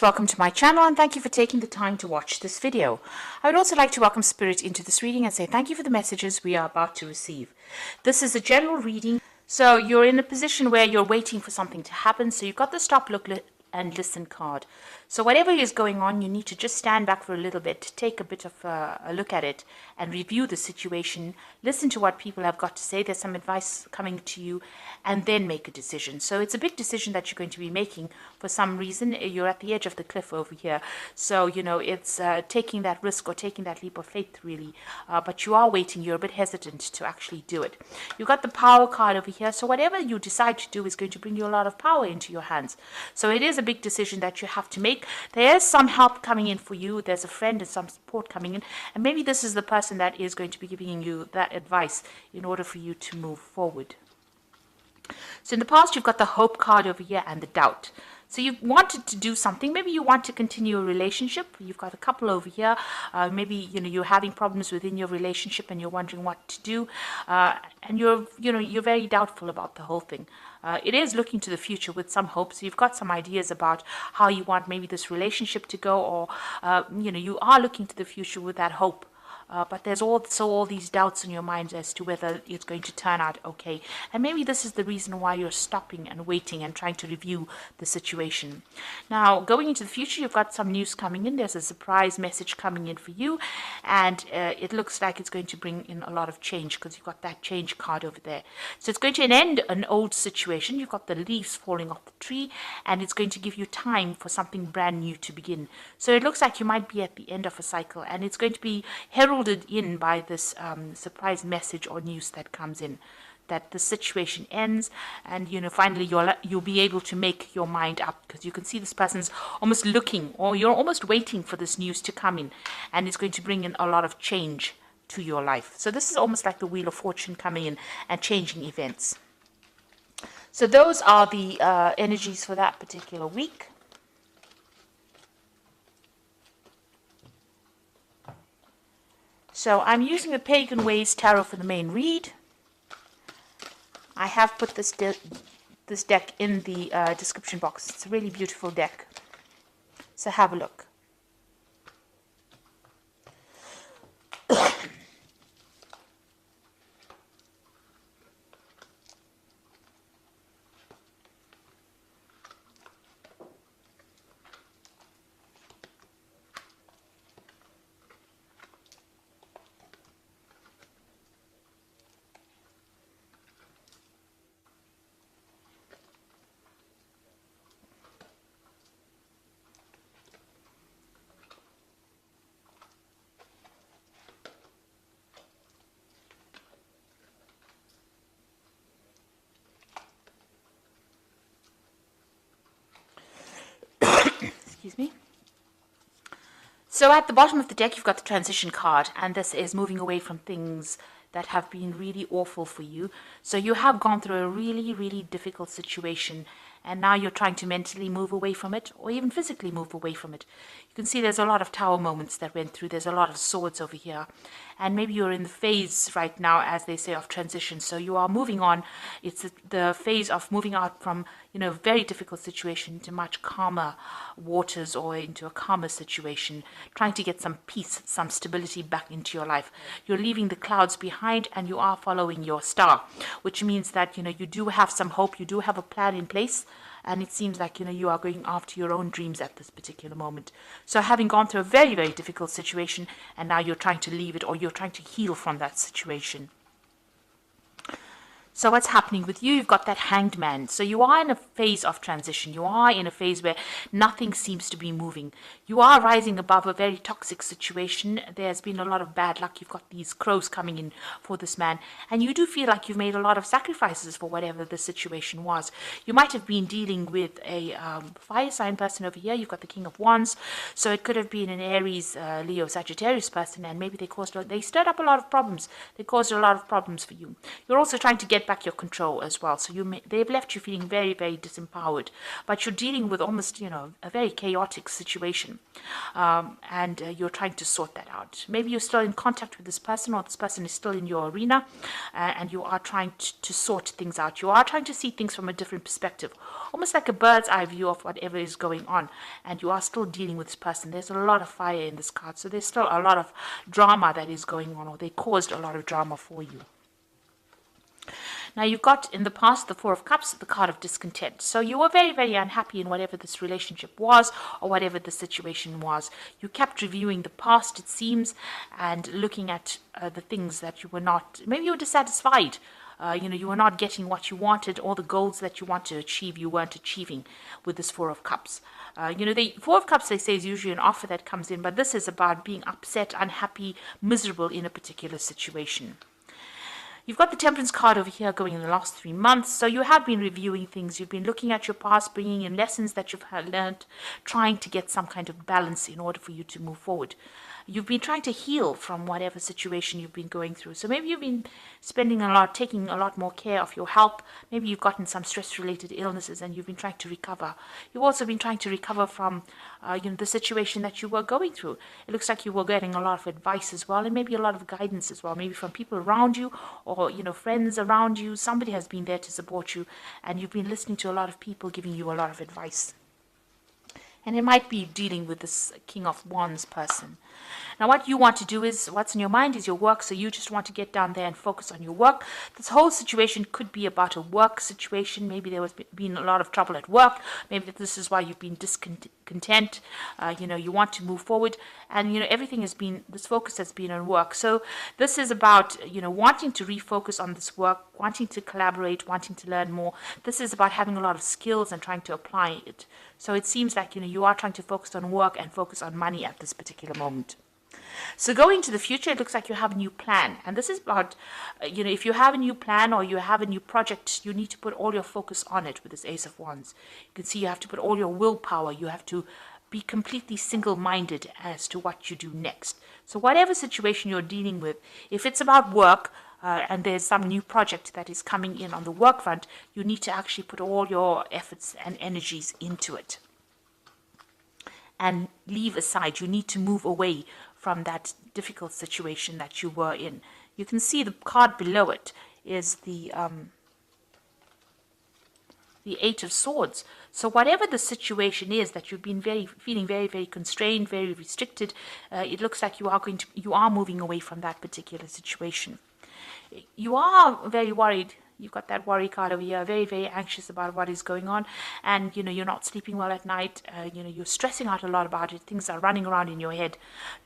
Welcome to my channel and thank you for taking the time to watch this video. I would also like to welcome Spirit into this reading and say thank you for the messages we are about to receive. This is a general reading, so you're in a position where you're waiting for something to happen, so you've got the stop, look, and listen card. So whatever is going on, you need to just stand back for a little bit, take a bit of a look at it and review the situation, listen to what people have got to say. There's some advice coming to you and then make a decision. So it's a big decision that you're going to be making. For some reason, you're at the edge of the cliff over here. So, you know, it's taking that risk or taking that leap of faith, really. But you are waiting. You're a bit hesitant to actually do it. You've got the power card over here. So whatever you decide to do is going to bring you a lot of power into your hands. So it is a big decision that you have to make. There is some help coming in for you. There's a friend and some support coming in. And maybe this is the person that is going to be giving you that advice in order for you to move forward. So in the past, you've got the hope card over here and the doubt. So you've wanted to do something. Maybe you want to continue a relationship. You've got a couple over here. Maybe you're having problems within your relationship and you're wondering what to do. And you're very doubtful about the whole thing. It is looking to the future with some hope. So you've got some ideas about how you want maybe this relationship to go, or you are looking to the future with that hope. But there's also all these doubts in your mind as to whether it's going to turn out okay. And maybe this is the reason why you're stopping and waiting and trying to review the situation. Now, going into the future, you've got some news coming in. There's a surprise message coming in for you. And it looks like it's going to bring in a lot of change because you've got that change card over there. So it's going to end an old situation. You've got the leaves falling off the tree. And it's going to give you time for something brand new to begin. So it looks like you might be at the end of a cycle. And it's going to be heralded in by this surprise message or news that comes in, that the situation ends, and finally you'll be able to make your mind up, because you can see this person's almost looking, or you're almost waiting for this news to come in, and it's going to bring in a lot of change to your life. So this is almost like the Wheel of Fortune coming in and changing events. So those are the energies for that particular week. So I'm using the Pagan Ways Tarot for the main read. I have put this deck in the description box. It's a really beautiful deck. So have a look. Excuse me. So at the bottom of the deck, you've got the transition card, and this is moving away from things that have been really awful for you. So you have gone through a really, really difficult situation, and now you're trying to mentally move away from it, or even physically move away from it. You can see there's a lot of tower moments that went through. There's a lot of swords over here. And maybe you're in the phase right now, as they say, of transition. So you are moving on. It's the phase of moving out from, a very difficult situation into much calmer waters, or into a calmer situation, trying to get some peace, some stability back into your life. You're leaving the clouds behind and you are following your star, which means that, you do have some hope. You do have a plan in place. And it seems like, you are going after your own dreams at this particular moment. So having gone through a very, very difficult situation, and now you're trying to leave it, or you're trying to heal from that situation. So what's happening with you? You've got that Hanged Man. So you are in a phase of transition. You are in a phase where nothing seems to be moving. You are rising above a very toxic situation. There's been a lot of bad luck. You've got these crows coming in for this man. And you do feel like you've made a lot of sacrifices for whatever the situation was. You might have been dealing with a fire sign person over here. You've got the King of Wands. So it could have been an Aries, Leo, Sagittarius person. And maybe they stirred up a lot of problems. They caused a lot of problems for you. You're also trying to get get back your control as well. So they've left you feeling very, very disempowered, but you're dealing with almost, a very chaotic situation, and you're trying to sort that out. Maybe you're still in contact with this person, or this person is still in your arena, and you are trying to sort things out. You are trying to see things from a different perspective, almost like a bird's eye view of whatever is going on, and you are still dealing with this person. There's a lot of fire in this card, so there's still a lot of drama that is going on, or they caused a lot of drama for you. Now, you've got in the past the Four of Cups, the card of discontent. So you were very, very unhappy in whatever this relationship was, or whatever the situation was. You kept reviewing the past, it seems, and looking at the things that you were not, maybe you were dissatisfied. You were not getting what you wanted, all the goals that you want to achieve, you weren't achieving with this Four of Cups. The Four of Cups, they say, is usually an offer that comes in, but this is about being upset, unhappy, miserable in a particular situation. You've got the Temperance card over here going in the last 3 months. So you have been reviewing things. You've been looking at your past, bringing in lessons that you've learned, trying to get some kind of balance in order for you to move forward. You've been trying to heal from whatever situation you've been going through. So maybe you've been taking a lot more care of your health. Maybe you've gotten some stress-related illnesses and you've been trying to recover. You've also been trying to recover from, the situation that you were going through. It looks like you were getting a lot of advice as well, and maybe a lot of guidance as well, maybe from people around you, or, friends around you. Somebody has been there to support you, and you've been listening to a lot of people giving you a lot of advice. And it might be dealing with this King of Wands person. Now, what you want to do is, what's in your mind is your work, so you just want to get down there and focus on your work. This whole situation could be about a work situation. Maybe there was been a lot of trouble at work. Maybe this is why you've been discontent. You want to move forward, and, everything has been, this focus has been on work. So this is about, wanting to refocus on this work, wanting to collaborate, wanting to learn more. This is about having a lot of skills and trying to apply it. So it seems like, you are trying to focus on work and focus on money at this particular moment. So going to the future, it looks like you have a new plan. And this is about, if you have a new plan or you have a new project, you need to put all your focus on it with this Ace of Wands. You can see you have to put all your willpower. You have to be completely single-minded as to what you do next. So whatever situation you're dealing with, if it's about work, and there's some new project that is coming in on the work front, you need to actually put all your efforts and energies into it. And leave aside, you need to move away from that difficult situation that you were in. You can see the card below it is the Eight of Swords. So whatever the situation is that you've been feeling very, very constrained, very restricted, it looks like you are moving away from that particular situation. You are very worried. You've got that worry card over here, very, very anxious about what is going on. And, you're not sleeping well at night. You're stressing out a lot about it. Things are running around in your head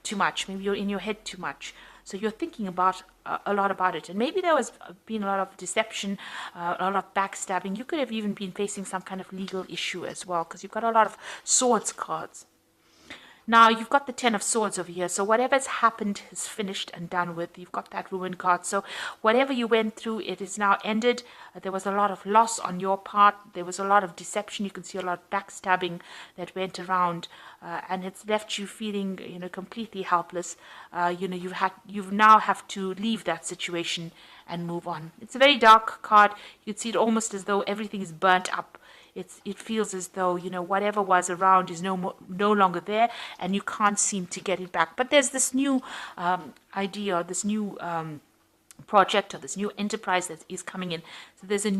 too much. Maybe you're in your head too much. So you're thinking about a lot about it. And maybe there has been a lot of deception, a lot of backstabbing. You could have even been facing some kind of legal issue as well, because you've got a lot of swords cards. Now, you've got the Ten of Swords over here. So whatever's happened is finished and done with. You've got that Ruin card. So whatever you went through, it is now ended. There was a lot of loss on your part. There was a lot of deception. You can see a lot of backstabbing that went around. And it's left you feeling, completely helpless. You now have to leave that situation and move on. It's a very dark card. You'd see it almost as though everything is burnt up. It feels as though, whatever was around is no longer there, and you can't seem to get it back. But there's this new idea, or this new project, or this new enterprise that is coming in. So there's a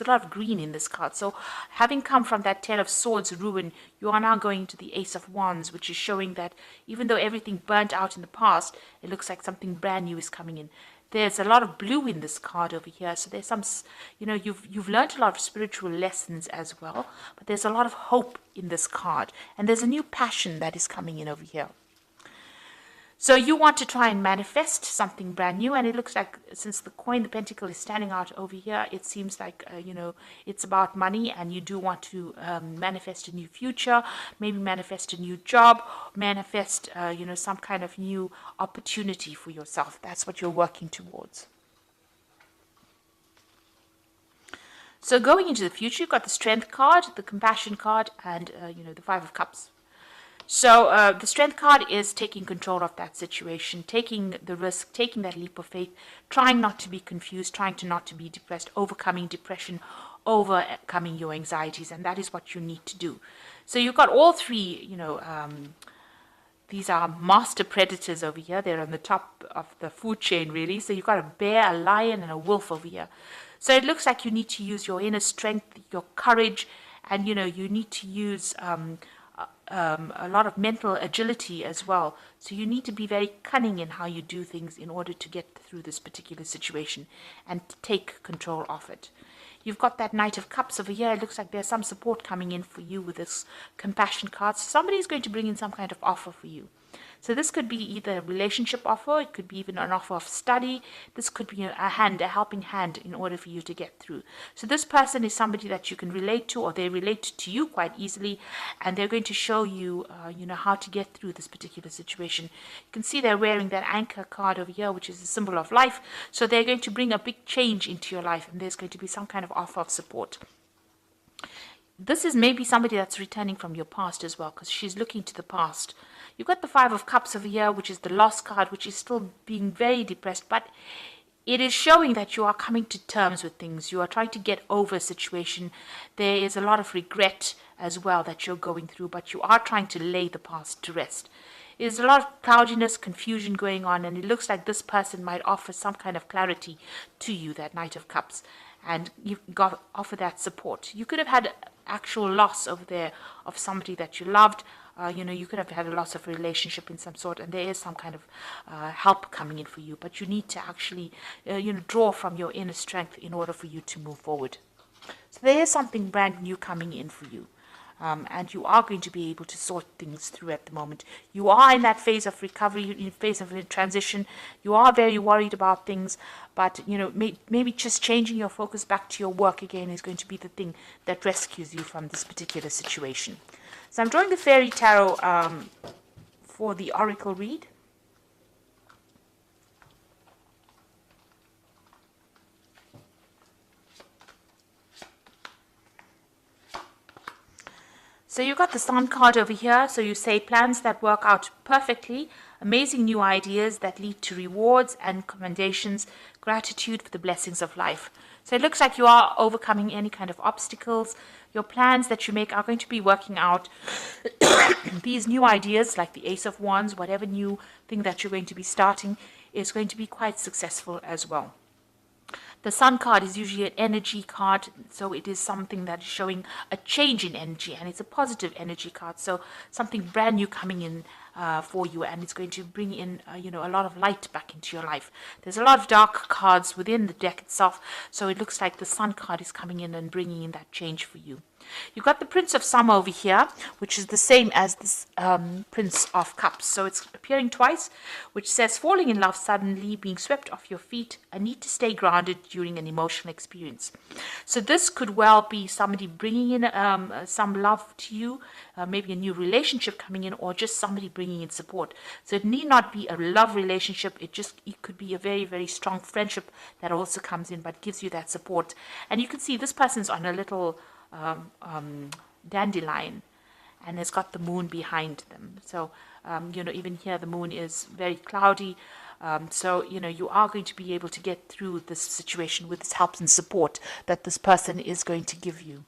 lot of green in this card. So having come from that Ten of Swords ruin, you are now going to the Ace of Wands, which is showing that even though everything burnt out in the past, it looks like something brand new is coming in. There's a lot of blue in this card over here. So there's some, you've learned a lot of spiritual lessons as well. But there's a lot of hope in this card. And there's a new passion that is coming in over here. So you want to try and manifest something brand new. And it looks like, since the Pentacle is standing out over here, it seems like, it's about money. And you do want to manifest a new future, maybe manifest a new job, manifest, some kind of new opportunity for yourself. That's what you're working towards. So going into the future, you've got the Strength card, the Compassion card, and, the Five of Cups. So the strength card is taking control of that situation, taking the risk, taking that leap of faith, trying not to be confused, trying to not to be depressed, overcoming depression, overcoming your anxieties, and that is what you need to do. So you've got all three, these are master predators over here. They're on the top of the food chain, really. So you've got a bear, a lion, and a wolf over here. So it looks like you need to use your inner strength, your courage, and you need to use a lot of mental agility as well. So you need to be very cunning in how you do things in order to get through this particular situation and take control of it. You've got that Knight of Cups over here. It looks like there's some support coming in for you with this compassion card. So somebody's going to bring in some kind of offer for you. So this could be either a relationship offer, it could be even an offer of study. This could be a helping hand in order for you to get through. So this person is somebody that you can relate to, or they relate to you quite easily, and they're going to show you, how to get through this particular situation. You can see they're wearing that anchor card over here, which is a symbol of life. So they're going to bring a big change into your life, and there's going to be some kind of offer of support. This is maybe somebody that's returning from your past as well, because she's looking to the past. You've got the Five of Cups over here, which is the lost card, which is still being very depressed, but it is showing that you are coming to terms with things. You are trying to get over a situation. There is a lot of regret as well that you're going through, but you are trying to lay the past to rest. There's a lot of cloudiness, confusion going on, and it looks like this person might offer some kind of clarity to you, that Knight of Cups, and you've got to offer that support. You could have had actual loss over there of somebody that you loved. You could have had a loss of a relationship in some sort, and there is some kind of help coming in for you, but you need to actually draw from your inner strength in order for you to move forward. So there is something brand new coming in for you, and you are going to be able to sort things through at the moment. You are in that phase of recovery, in phase of transition. You are very worried about things, but maybe just changing your focus back to your work again is going to be the thing that rescues you from this particular situation. So I'm drawing the Fairy Tarot for the Oracle read. So you've got the Sun card over here. So you say plans that work out perfectly, amazing new ideas that lead to rewards and commendations, gratitude for the blessings of life. So it looks like you are overcoming any kind of obstacles. Your plans that you make are going to be working out. These new ideas, like the Ace of Wands, whatever new thing that you're going to be starting, is going to be quite successful as well. The Sun card is usually an energy card, so it is something that is showing a change in energy, and it's a positive energy card, so something brand new coming in for you, and it's going to bring in a lot of light back into your life. There's a lot of dark cards within the deck itself, so it looks like the Sun card is coming in and bringing in that change for you. You've got the Prince of Summer over here, which is the same as this Prince of Cups. So it's appearing twice, which says falling in love suddenly, being swept off your feet, a need to stay grounded during an emotional experience. So this could well be somebody bringing in some love to you, maybe a new relationship coming in, or just somebody bringing in support. So it need not be a love relationship. It could be a very, very strong friendship that also comes in, but gives you that support. And you can see this person's on a little dandelion, and has got the moon behind them. So even here the moon is very cloudy. So you are going to be able to get through this situation with this help and support that this person is going to give you.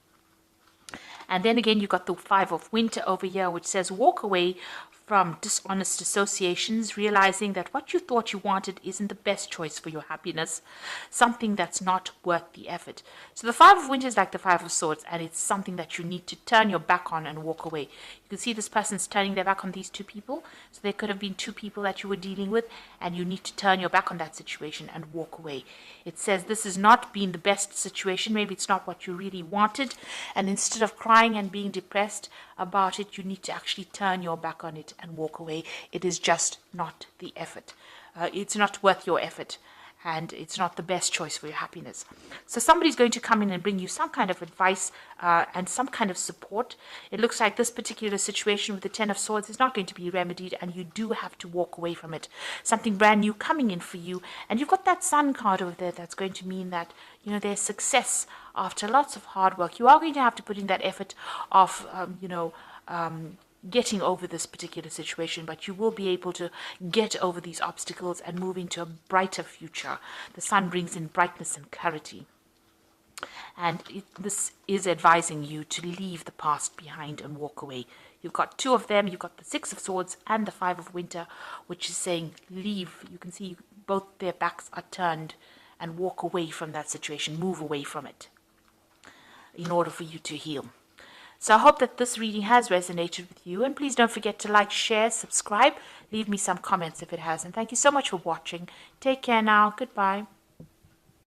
And then again, you've got the Five of Winter over here, which says walk away from dishonest associations, realizing that what you thought you wanted isn't the best choice for your happiness, something that's not worth the effort. So the Five of Winter is like the Five of Swords, and it's something that you need to turn your back on and walk away. You can see this person's turning their back on these two people. So there could have been two people that you were dealing with, and you need to turn your back on that situation and walk away. It says this has not been the best situation. Maybe it's not what you really wanted, and instead of crying and being depressed about it, you need to actually turn your back on it and walk away. It is just not the effort. It's not worth your effort, and it's not the best choice for your happiness. So somebody's going to come in and bring you some kind of advice and some kind of support. It looks like this particular situation with the Ten of Swords is not going to be remedied, and you do have to walk away from it. Something brand new coming in for you, and you've got that Sun card over there that's going to mean that there's success after lots of hard work. You are going to have to put in that effort of getting over this particular situation, but you will be able to get over these obstacles and move into a brighter future. The sun brings in brightness and clarity. And this is advising you to leave the past behind and walk away. You've got two of them. You've got the Six of Swords and the Five of Winter, which is saying leave. You can see both their backs are turned, and walk away from that situation. Move away from it in order for you to heal. So I hope that this reading has resonated with you. And please don't forget to like, share, subscribe. Leave me some comments if it has. And thank you so much for watching. Take care now. Goodbye.